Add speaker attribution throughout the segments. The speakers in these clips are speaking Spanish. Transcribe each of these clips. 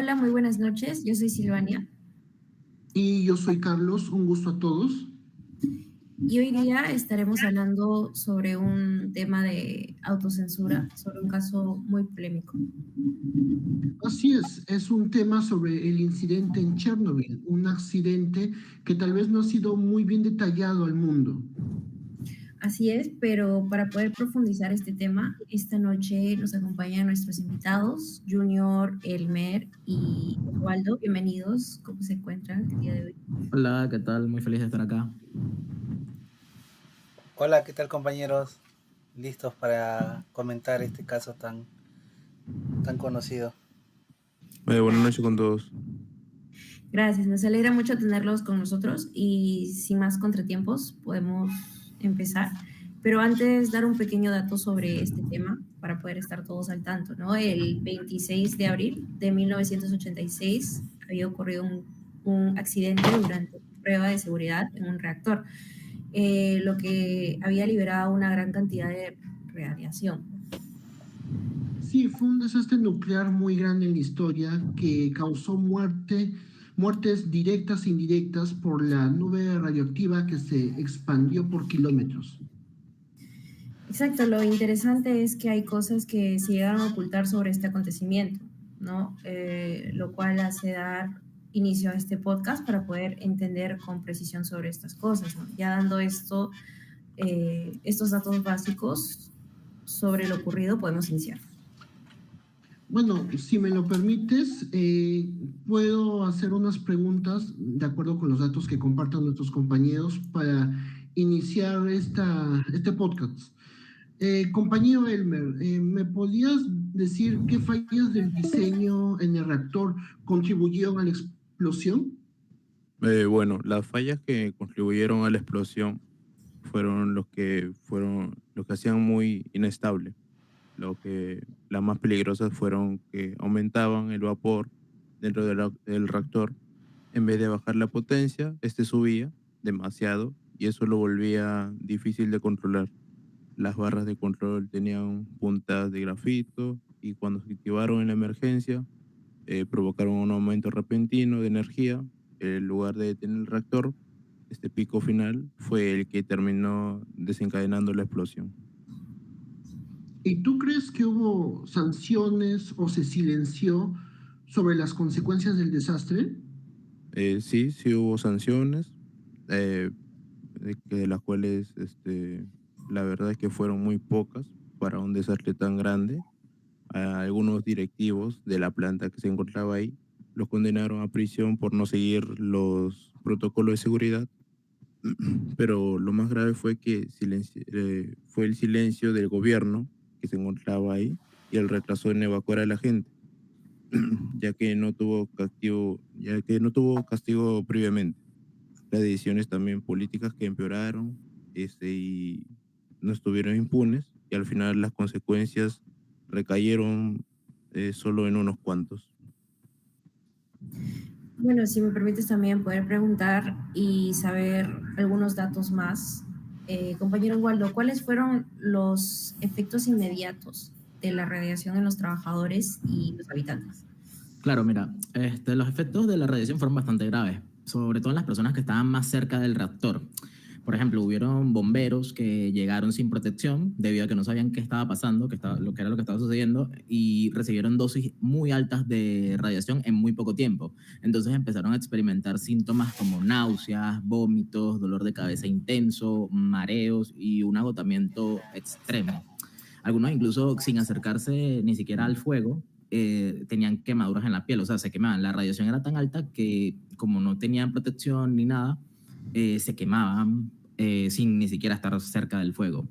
Speaker 1: Hola, muy buenas noches. Yo soy Silvania
Speaker 2: Y yo soy Carlos, un gusto a todos.
Speaker 1: y hoy día estaremos hablando sobre un tema de autocensura, sobre un caso muy polémico.
Speaker 2: Así es un tema sobre el incidente en Chernobyl, un accidente que tal vez no ha sido muy bien detallado al mundo.
Speaker 1: Así es, pero para poder profundizar este tema, esta noche nos acompañan nuestros invitados, Junior, Elmer y Osvaldo. Bienvenidos. ¿Cómo se encuentran el día de hoy?
Speaker 3: Hola, ¿qué tal? Muy feliz de estar acá.
Speaker 4: Hola, ¿qué tal compañeros? Listos para comentar este caso tan conocido.
Speaker 5: Buenas noches con todos.
Speaker 1: Gracias, nos alegra mucho tenerlos con nosotros y sin más contratiempos podemos empezar. Pero antes dar un pequeño dato sobre este tema para poder estar todos al tanto, ¿no? El 26 de abril de 1986 había ocurrido un accidente durante una prueba de seguridad en un reactor, lo que había liberado una gran cantidad de radiación.
Speaker 2: Sí, fue un desastre nuclear muy grande en la historia que causó muertes directas e indirectas por la nube radioactiva que se expandió por kilómetros.
Speaker 1: Exacto, lo interesante es que hay cosas que se llegaron a ocultar sobre este acontecimiento, ¿no? Lo cual hace dar inicio a este podcast para poder entender con precisión sobre estas cosas, ¿no? Ya dando estos datos básicos sobre lo ocurrido, podemos iniciar.
Speaker 2: Bueno, si me lo permites, puedo hacer unas preguntas de acuerdo con los datos que compartan nuestros compañeros para iniciar este podcast. Compañero Elmer, ¿me podías decir qué fallas del diseño en el reactor contribuyeron a la explosión?
Speaker 5: Bueno, las fallas que contribuyeron a la explosión fueron los que hacían muy inestable. Las más peligrosas fueron que aumentaban el vapor dentro del reactor. En vez de bajar la potencia, este subía demasiado y eso lo volvía difícil de controlar. Las barras de control tenían puntas de grafito y cuando se activaron en la emergencia, provocaron un aumento repentino de energía. En lugar de detener el reactor, este pico final fue el que terminó desencadenando la explosión.
Speaker 2: ¿Y tú crees que hubo sanciones o se silenció sobre las consecuencias del desastre?
Speaker 5: Sí hubo sanciones, eh, de las cuales la verdad es que fueron muy pocas para un desastre tan grande. A algunos directivos de la planta que se encontraba ahí los condenaron a prisión por no seguir los protocolos de seguridad. Pero lo más grave fue el silencio del gobierno que se encontraba ahí y el retraso en evacuar a la gente, ya que no tuvo castigo previamente. Las decisiones también políticas que empeoraron, y no estuvieron impunes, y al final las consecuencias recayeron solo en unos cuantos.
Speaker 1: Bueno, si me permites también poder preguntar y saber algunos datos más. Compañero Waldo, ¿cuáles fueron los efectos inmediatos de la radiación en los trabajadores y los habitantes?
Speaker 3: Claro, mira, los efectos de la radiación fueron bastante graves, sobre todo en las personas que estaban más cerca del reactor. Por ejemplo, hubieron bomberos que llegaron sin protección debido a que no sabían qué estaba pasando, lo que estaba sucediendo, y recibieron dosis muy altas de radiación en muy poco tiempo. Entonces empezaron a experimentar síntomas como náuseas, vómitos, dolor de cabeza intenso, mareos y un agotamiento extremo. Algunos incluso sin acercarse ni siquiera al fuego, tenían quemaduras en la piel, o sea, se quemaban. La radiación era tan alta que como no tenían protección ni nada, se quemaban sin ni siquiera estar cerca del fuego.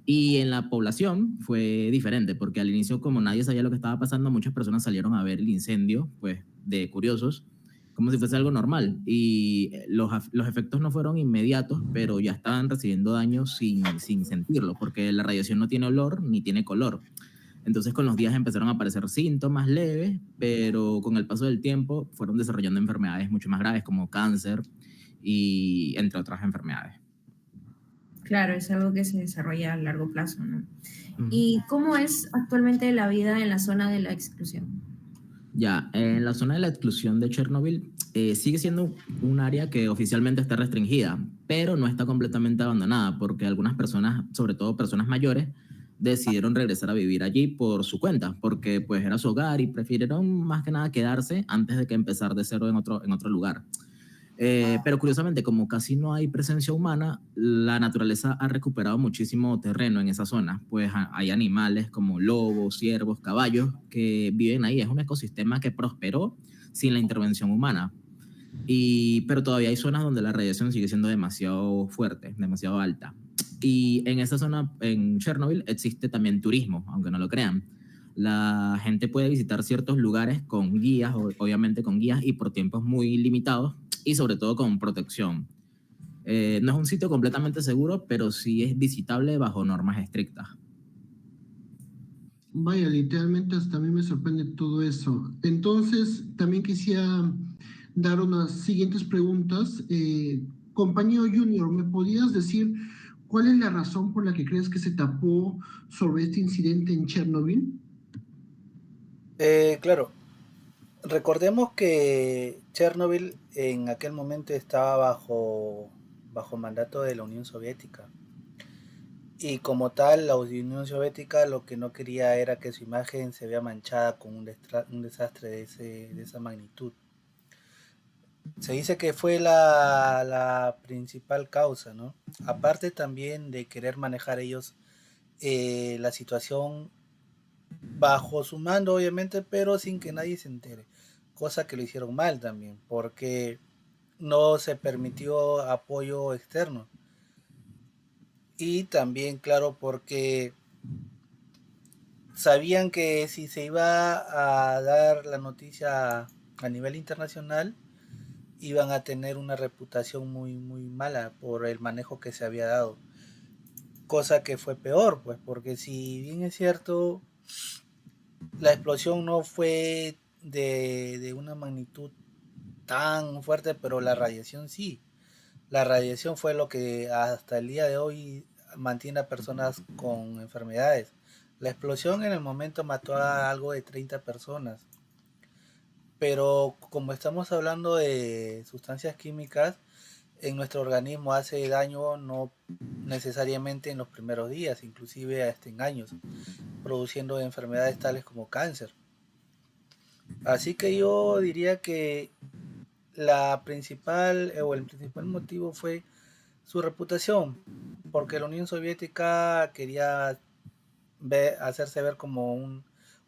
Speaker 3: Y en la población fue diferente, porque al inicio, como nadie sabía lo que estaba pasando, muchas personas salieron a ver el incendio, pues, de curiosos, como si fuese algo normal. Y los efectos no fueron inmediatos, pero ya estaban recibiendo daño sin sentirlo, porque la radiación no tiene olor ni tiene color. Entonces con los días empezaron a aparecer síntomas leves, pero con el paso del tiempo fueron desarrollando enfermedades mucho más graves como cáncer y entre otras enfermedades.
Speaker 1: Claro, es algo que se desarrolla a largo plazo, ¿no? ¿Y cómo es actualmente la vida en la zona de la explosión?
Speaker 3: Ya, en la zona de la exclusión de Chernobyl sigue siendo un área que oficialmente está restringida, pero no está completamente abandonada porque algunas personas, sobre todo personas mayores, decidieron regresar a vivir allí por su cuenta, porque pues era su hogar y prefirieron más que nada quedarse antes de que empezar de cero en otro lugar. Pero curiosamente, como casi no hay presencia humana, la naturaleza ha recuperado muchísimo terreno en esa zona, pues hay animales como lobos, ciervos, caballos que viven ahí. Es un ecosistema que prosperó sin la intervención humana. Pero todavía hay zonas donde la radiación sigue siendo demasiado fuerte, demasiado alta. Y en esa zona, en Chernobyl, existe también turismo, aunque no lo crean. La gente puede visitar ciertos lugares con guías, obviamente con guías y por tiempos muy limitados y sobre todo con protección. No es un sitio completamente seguro, pero sí es visitable bajo normas estrictas.
Speaker 2: Vaya, literalmente hasta a mí me sorprende todo eso. Entonces, también quisiera dar unas siguientes preguntas. Compañero Junior, ¿me podías decir cuál es la razón por la que crees que se tapó sobre este incidente en Chernobyl?
Speaker 4: Claro, recordemos que Chernobyl en aquel momento estaba bajo mandato de la Unión Soviética. Y como tal, la Unión Soviética lo que no quería era que su imagen se vea manchada con un desastre de esa magnitud. Se dice que fue la principal causa, ¿no? Aparte también de querer manejar ellos la situación bajo su mando, obviamente, pero sin que nadie se entere. Cosa que lo hicieron mal también, porque no se permitió apoyo externo. Y también, claro, porque sabían que si se iba a dar la noticia a nivel internacional, iban a tener una reputación muy mala por el manejo que se había dado. Cosa que fue peor, pues, porque si bien es cierto, la explosión no fue de una magnitud tan fuerte, pero la radiación sí. La radiación fue lo que hasta el día de hoy mantiene a personas con enfermedades. La explosión en el momento mató a algo de 30 personas. Pero como estamos hablando de sustancias químicas, en nuestro organismo hace daño no necesariamente en los primeros días, inclusive hasta en años, produciendo enfermedades tales como cáncer. Así que yo diría que la principal o el principal motivo fue su reputación, porque la Unión Soviética quería hacerse ver como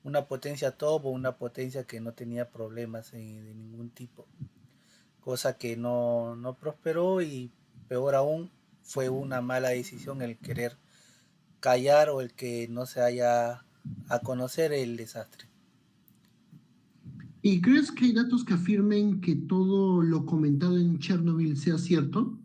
Speaker 4: una potencia top o una potencia que no tenía problemas de ningún tipo, cosa que no prosperó y peor aún fue una mala decisión el querer callar o el que no se haya a conocer el desastre.
Speaker 2: ¿Y crees que hay datos que afirmen que todo lo comentado en Chernobyl sea cierto?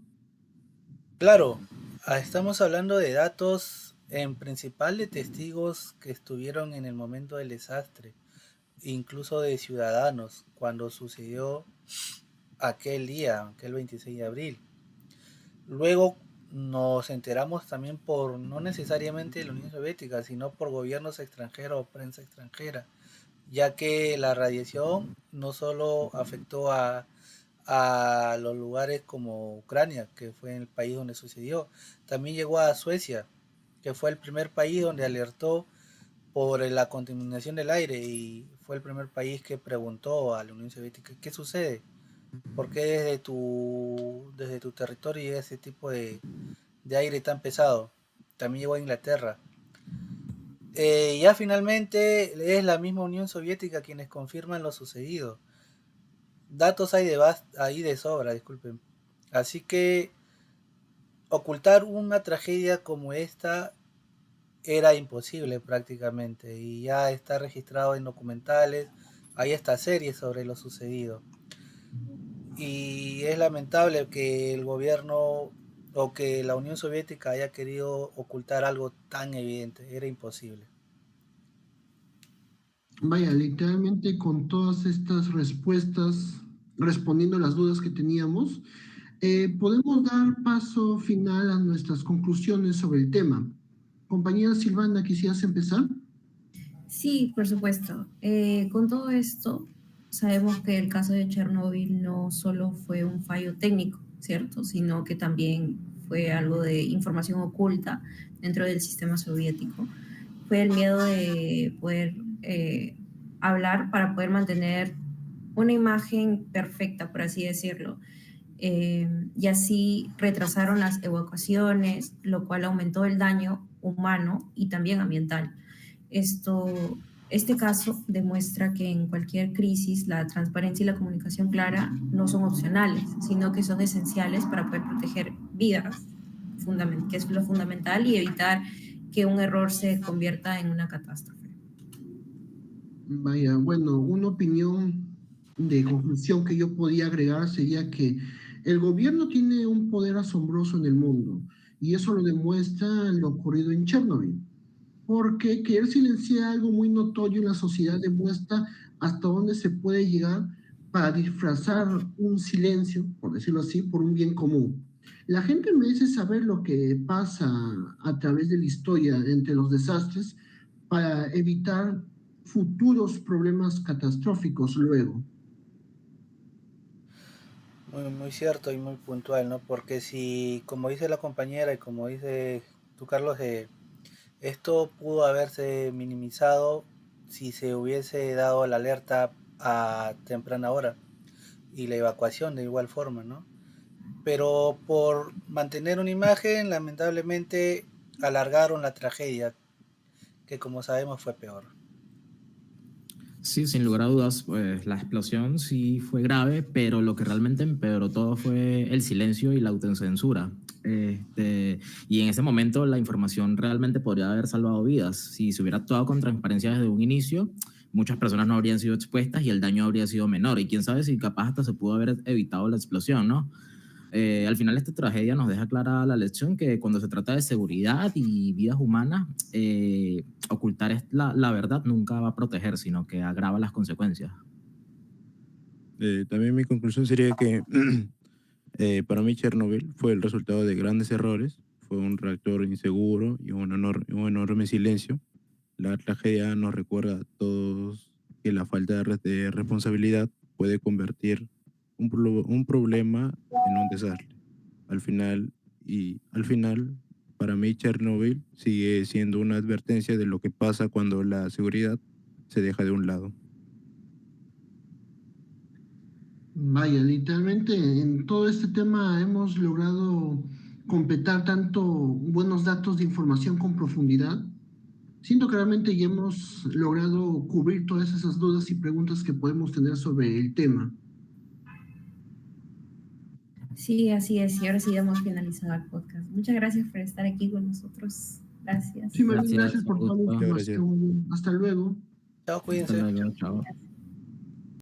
Speaker 4: Claro, estamos hablando de datos en principal de testigos que estuvieron en el momento del desastre, incluso de ciudadanos, cuando sucedió aquel día, aquel 26 de abril. Luego nos enteramos también por, no necesariamente de la Unión Soviética, sino por gobiernos extranjeros o prensa extranjera, ya que la radiación no solo afectó a los lugares como Ucrania, que fue el país donde sucedió, también llegó a Suecia, que fue el primer país donde alertó por la contaminación del aire y fue el primer país que preguntó a la Unión Soviética qué sucede, por qué desde tu territorio llega ese tipo de aire tan pesado. También llegó a Inglaterra. Ya finalmente es la misma Unión Soviética quienes confirman lo sucedido. Datos hay de sobra, disculpen. Así que ocultar una tragedia como esta era imposible prácticamente y ya está registrado en documentales, hay esta serie sobre lo sucedido. Y es lamentable que el gobierno o que la Unión Soviética haya querido ocultar algo tan evidente, era imposible.
Speaker 2: Vaya, literalmente con todas estas respuestas, respondiendo a las dudas que teníamos, podemos dar paso final a nuestras conclusiones sobre el tema. Compañera Silvana, ¿quisieras empezar?
Speaker 1: Sí, por supuesto. Con todo esto, sabemos que el caso de Chernobyl no solo fue un fallo técnico, ¿cierto? Sino que también fue algo de información oculta dentro del sistema soviético. Fue el miedo de poder hablar para poder mantener una imagen perfecta, por así decirlo. Y así retrasaron las evacuaciones, lo cual aumentó el daño humano y también ambiental. Este caso demuestra que en cualquier crisis la transparencia y la comunicación clara no son opcionales, sino que son esenciales para poder proteger vidas, que es lo fundamental, y evitar que un error se convierta en una catástrofe.
Speaker 2: Vaya, bueno, una opinión de conclusión que yo podía agregar sería que el gobierno tiene un poder asombroso en el mundo y eso lo demuestra lo ocurrido en Chernobyl, porque querer silenciar algo muy notorio en la sociedad demuestra hasta dónde se puede llegar para disfrazar un silencio, por decirlo así, por un bien común. La gente merece saber lo que pasa a través de la historia entre los desastres para evitar futuros problemas catastróficos luego.
Speaker 4: Muy, muy cierto y muy puntual, ¿no? Porque si, como dice la compañera y como dice tú, Carlos, esto pudo haberse minimizado si se hubiese dado la alerta a temprana hora y la evacuación de igual forma, ¿no? Pero por mantener una imagen, lamentablemente alargaron la tragedia, que como sabemos fue peor.
Speaker 3: Sí, sin lugar a dudas, pues la explosión sí fue grave, pero lo que realmente empeoró todo fue el silencio y la autocensura. Y en ese momento la información realmente podría haber salvado vidas. Si se hubiera actuado con transparencia desde un inicio, muchas personas no habrían sido expuestas y el daño habría sido menor. Y quién sabe si capaz hasta se pudo haber evitado la explosión, ¿no? Al final esta tragedia nos deja clara la lección que cuando se trata de seguridad y vidas humanas, ocultar la verdad nunca va a proteger, sino que agrava las consecuencias.
Speaker 5: También mi conclusión sería que para mí Chernobyl fue el resultado de grandes errores, fue un reactor inseguro y un enorme silencio. La tragedia nos recuerda a todos que la falta de responsabilidad puede convertir un problema en un desastre. Al final, para mí Chernobyl sigue siendo una advertencia de lo que pasa cuando la seguridad se deja de un lado.
Speaker 2: Vaya, literalmente en todo este tema hemos logrado completar tanto buenos datos de información con profundidad. Siento que realmente ya hemos logrado cubrir todas esas dudas y preguntas que podemos tener sobre el tema.
Speaker 1: Sí, así es. Y ahora sí hemos finalizado el podcast. Muchas gracias por estar aquí con nosotros. Gracias.
Speaker 2: Sí, Marlene, gracias
Speaker 3: Gracias,
Speaker 2: por
Speaker 3: un
Speaker 2: toda la
Speaker 3: gusto.
Speaker 5: Muchas gracias.
Speaker 2: información. Hasta luego.
Speaker 4: Chao,
Speaker 3: Hasta
Speaker 4: cuídense.
Speaker 3: luego, chao.
Speaker 1: Gracias.